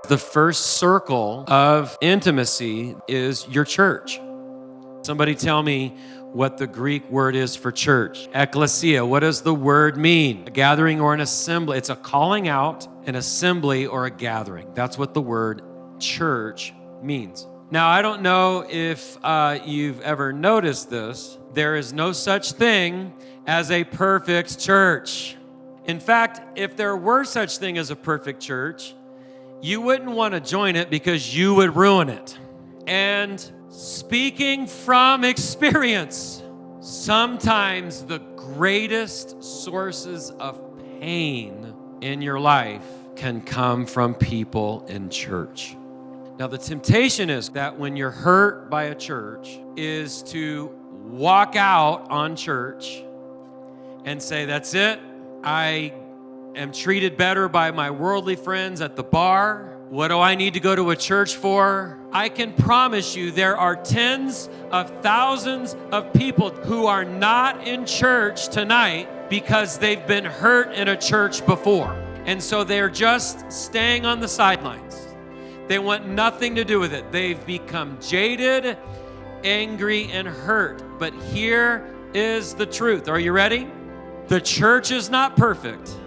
The first circle of intimacy is your church. Somebody tell me what the Greek word is for church. Ecclesia, what does the word mean? A gathering or an assembly. It's a calling out, an assembly, or a gathering. That's what the word church means. Now, I don't know if you've ever noticed this. There is no such thing as a perfect church. In fact, if there were such thing as a perfect church, you wouldn't want to join it because you would ruin it. And speaking from experience, sometimes the greatest sources of pain in your life can come from people in church. Now, the temptation is that when you're hurt by a church is to walk out on church and say, that's it. I am treated better by my worldly friends at the bar. What do I need to go to a church for? I can promise you there are tens of thousands of people who are not in church tonight because they've been hurt in a church before. And so they're just staying on the sidelines. They want nothing to do with it. They've become jaded, angry, and hurt. But here is the truth. Are you ready? The church is not perfect,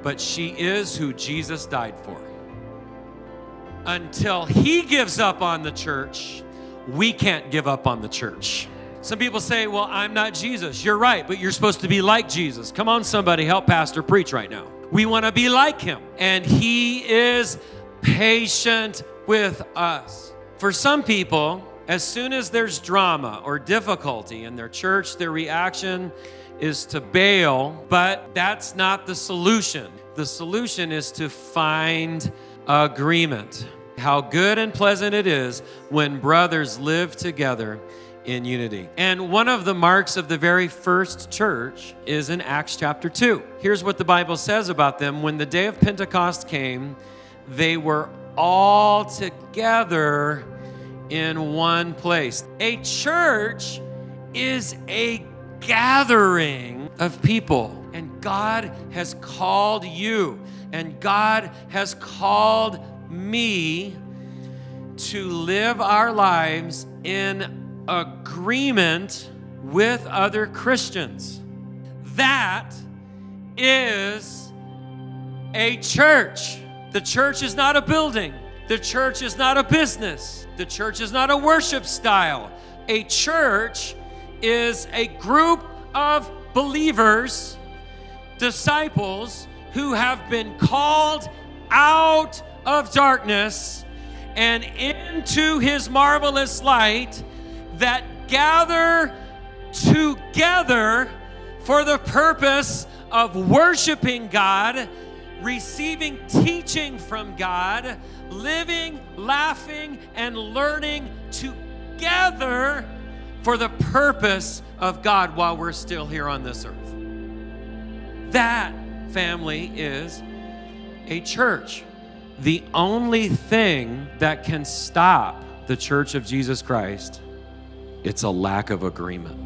but she is who Jesus died for. Until he gives up on the church, we can't give up on the church. Some people say, well, I'm not Jesus. You're right, but you're supposed to be like Jesus. Come on, somebody, help Pastor preach right now. We want to be like him, and he is patient with us. For some people, as soon as there's drama or difficulty in their church, their reaction is to bail, but that's not the solution. The solution is to find agreement. How good and pleasant it is when brothers live together in unity. And one of the marks of the very first church is in Acts chapter 2. Here's what the Bible says about them. When the day of Pentecost came, they were all together in one place. A church is a gathering of people, and God has called you, and God has called me to live our lives in agreement with other Christians. That is a church. The church is not a building. The church is not a business. The church is not a worship style. A church is a group of believers, disciples who have been called out of darkness and into his marvelous light, that gather together for the purpose of worshiping God, receiving teaching from God, living, laughing, and learning together for the purpose of God while we're still here on this earth. That, family, is a church. The only thing that can stop the Church of Jesus Christ, it's a lack of agreement.